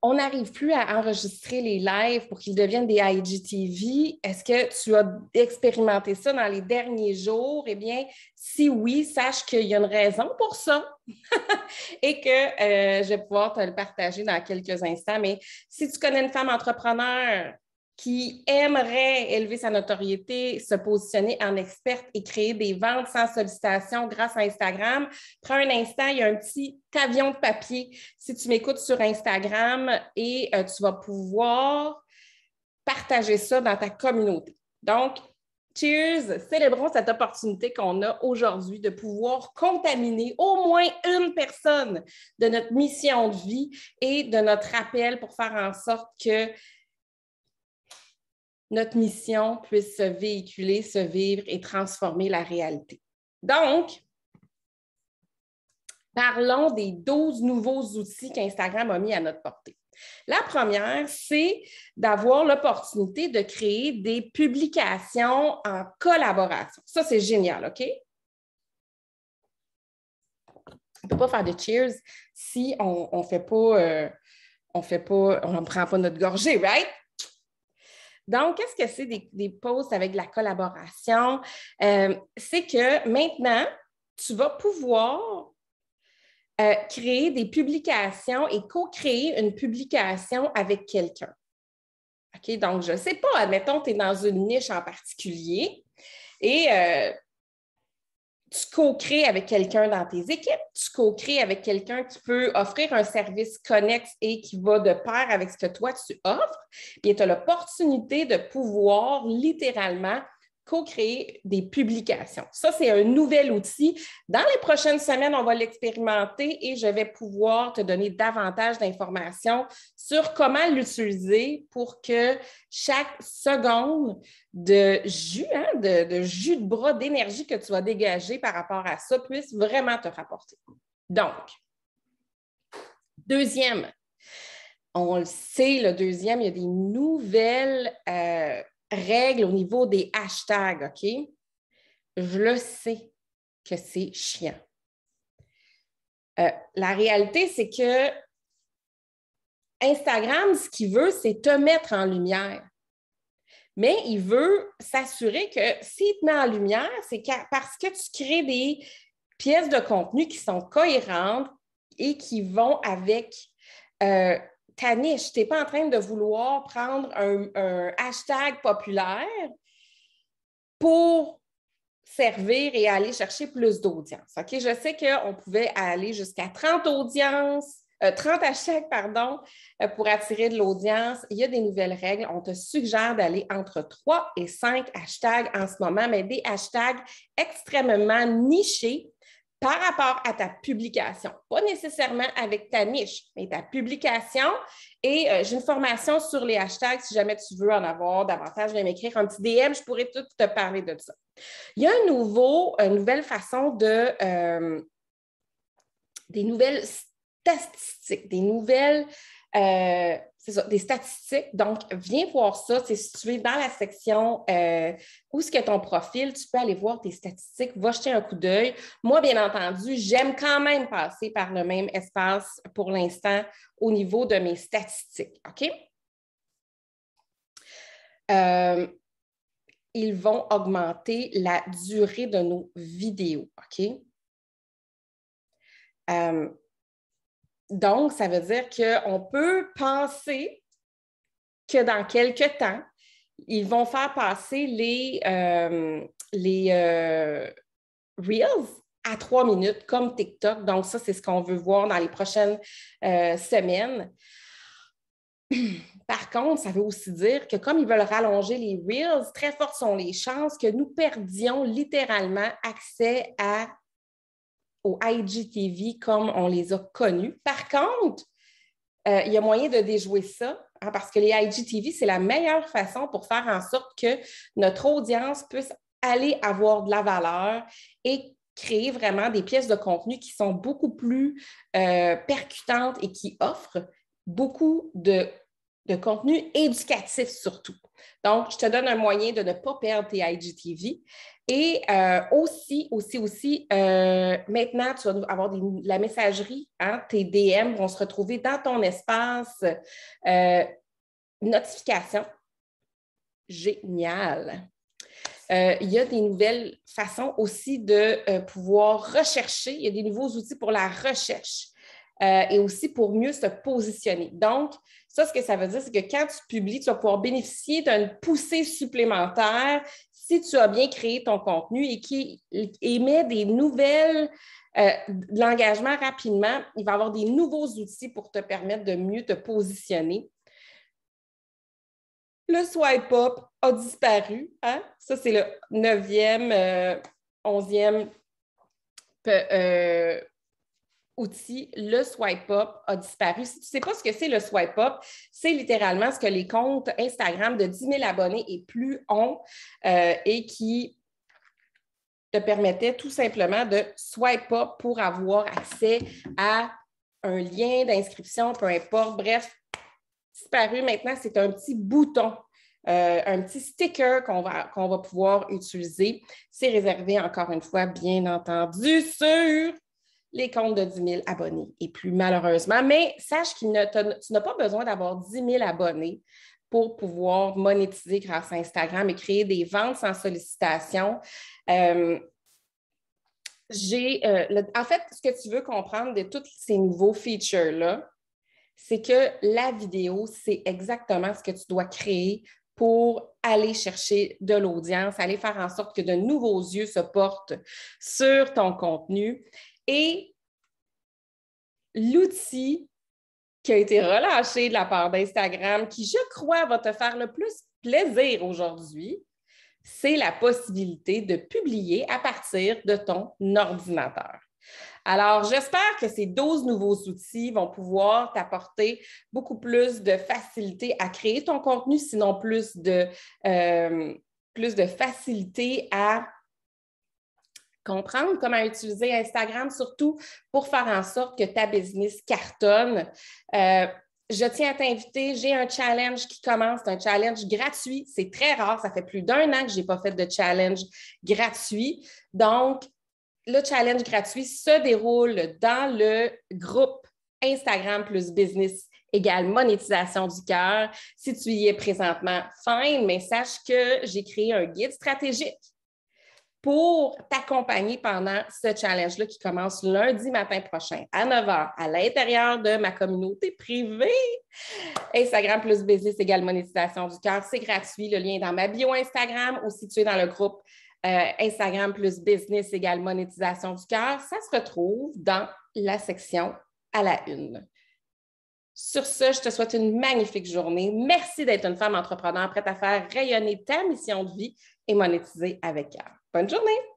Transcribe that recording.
on n'arrive plus à enregistrer les lives pour qu'ils deviennent des IGTV. Est-ce que tu as expérimenté ça dans les derniers jours? Eh bien, si oui, sache qu'il y a une raison pour ça et que je vais pouvoir te le partager dans quelques instants. Mais si tu connais une femme entrepreneur qui aimerait élever sa notoriété, se positionner en experte et créer des ventes sans sollicitation grâce à Instagram, prends un instant, il y a un petit avion de papier si tu m'écoutes sur Instagram et tu vas pouvoir partager ça dans ta communauté. Donc, cheers! Célébrons cette opportunité qu'on a aujourd'hui de pouvoir contaminer au moins une personne de notre mission de vie et de notre appel pour faire en sorte que notre mission puisse se véhiculer, se vivre et transformer la réalité. Donc, parlons des 12 nouveaux outils qu'Instagram a mis à notre portée. La première, c'est d'avoir l'opportunité de créer des publications en collaboration. Ça, c'est génial, OK? On ne peut pas faire de cheers si on ne prend pas notre gorgée, right? Donc, qu'est-ce que c'est des posts avec de la collaboration? C'est que maintenant, tu vas pouvoir créer des publications et co-créer une publication avec quelqu'un. OK? Donc, je ne sais pas, admettons, tu es dans une niche en particulier et tu co-crées avec quelqu'un dans tes équipes, tu co-crées avec quelqu'un qui peut offrir un service connexe et qui va de pair avec ce que toi, tu offres, puis tu as l'opportunité de pouvoir littéralement co-créer des publications. Ça, c'est un nouvel outil. Dans les prochaines semaines, on va l'expérimenter et je vais pouvoir te donner davantage d'informations sur comment l'utiliser pour que chaque seconde de jus, de jus de bras, d'énergie que tu vas dégager par rapport à ça puisse vraiment te rapporter. Donc, deuxième, on le sait, le deuxième, il y a des nouvelles règles au niveau des hashtags, OK? Je le sais que c'est chiant. La réalité, c'est que Instagram, ce qu'il veut, c'est te mettre en lumière. Mais il veut s'assurer que s'il te met en lumière, c'est parce que tu crées des pièces de contenu qui sont cohérentes et qui vont avec ta niche. Tu n'es pas en train de vouloir prendre un hashtag populaire pour servir et aller chercher plus d'audience. OK? Je sais qu'on pouvait aller jusqu'à 30 hashtags, pour attirer de l'audience. Il y a des nouvelles règles. On te suggère d'aller entre 3 et 5 hashtags en ce moment, mais des hashtags extrêmement nichés par rapport à ta publication. Pas nécessairement avec ta niche, mais ta publication. Et j'ai une formation sur les hashtags. Si jamais tu veux en avoir davantage, viens m'écrire un petit DM. Je pourrais tout te parler de ça. Il y a une nouvelle façon des nouvelles statistiques, des statistiques. Donc, viens voir ça. C'est situé dans la section où est-ce que ton profil, tu peux aller voir tes statistiques, va jeter un coup d'œil. Moi, bien entendu, j'aime quand même passer par le même espace pour l'instant au niveau de mes statistiques. OK? Ils vont augmenter la durée de nos vidéos. OK? Donc, ça veut dire qu'on peut penser que dans quelques temps, ils vont faire passer les Reels à 3 minutes, comme TikTok. Donc, ça, c'est ce qu'on veut voir dans les prochaines semaines. Par contre, ça veut aussi dire que comme ils veulent rallonger les Reels, très fortes sont les chances que nous perdions littéralement accès aux IGTV comme on les a connus. Par contre, il y a moyen de déjouer ça, parce que les IGTV, c'est la meilleure façon pour faire en sorte que notre audience puisse aller avoir de la valeur et créer vraiment des pièces de contenu qui sont beaucoup plus percutantes et qui offrent beaucoup de de contenu éducatif surtout. Donc, je te donne un moyen de ne pas perdre tes IGTV. Et maintenant, tu vas avoir la messagerie, hein, tes DM vont se retrouver dans ton espace notification. Génial. Il y a des nouvelles façons aussi de pouvoir rechercher. Il y a des nouveaux outils pour la recherche et aussi pour mieux se positionner. Donc, ça, ce que ça veut dire, c'est que quand tu publies, tu vas pouvoir bénéficier d'une poussée supplémentaire si tu as bien créé ton contenu et qui émet des nouvelles de l'engagement rapidement. Il va y avoir des nouveaux outils pour te permettre de mieux te positionner. Le swipe up a disparu. Hein? Ça, c'est le 9e, 11e outil. Le swipe up a disparu. Si tu ne sais pas ce que c'est le swipe up, c'est littéralement ce que les comptes Instagram de 10 000 abonnés et plus ont et qui te permettait tout simplement de swipe up pour avoir accès à un lien d'inscription, peu importe. Bref, disparu. Maintenant, c'est un petit bouton, un petit sticker qu'on va pouvoir utiliser. C'est réservé, encore une fois, bien entendu, sur les comptes de 10 000 abonnés et plus malheureusement. Mais sache que tu n'as pas besoin d'avoir 10 000 abonnés pour pouvoir monétiser grâce à Instagram et créer des ventes sans sollicitation. En fait, ce que tu veux comprendre de tous ces nouveaux features-là, c'est que la vidéo, c'est exactement ce que tu dois créer pour aller chercher de l'audience, aller faire en sorte que de nouveaux yeux se portent sur ton contenu. Et l'outil qui a été relâché de la part d'Instagram, qui, je crois, va te faire le plus plaisir aujourd'hui, c'est la possibilité de publier à partir de ton ordinateur. Alors, j'espère que ces 12 nouveaux outils vont pouvoir t'apporter beaucoup plus de facilité à créer ton contenu, sinon plus de facilité à comprendre comment utiliser Instagram, surtout pour faire en sorte que ta business cartonne. Je tiens à t'inviter, j'ai un challenge qui commence, c'est un challenge gratuit. C'est très rare, ça fait plus d'1 an que je n'ai pas fait de challenge gratuit. Donc, le challenge gratuit se déroule dans le groupe Instagram plus business égale monétisation du cœur. Si tu y es présentement, fine, mais sache que j'ai créé un guide stratégique pour t'accompagner pendant ce challenge-là qui commence lundi matin prochain à 9h à l'intérieur de ma communauté privée. Instagram plus business égale monétisation du cœur. C'est gratuit. Le lien est dans ma bio Instagram ou si tu es dans le groupe Instagram plus business égale monétisation du cœur. Ça se retrouve dans la section à la une. Sur ce, je te souhaite une magnifique journée. Merci d'être une femme entrepreneur prête à faire rayonner ta mission de vie et monétiser avec cœur. Bonne journée!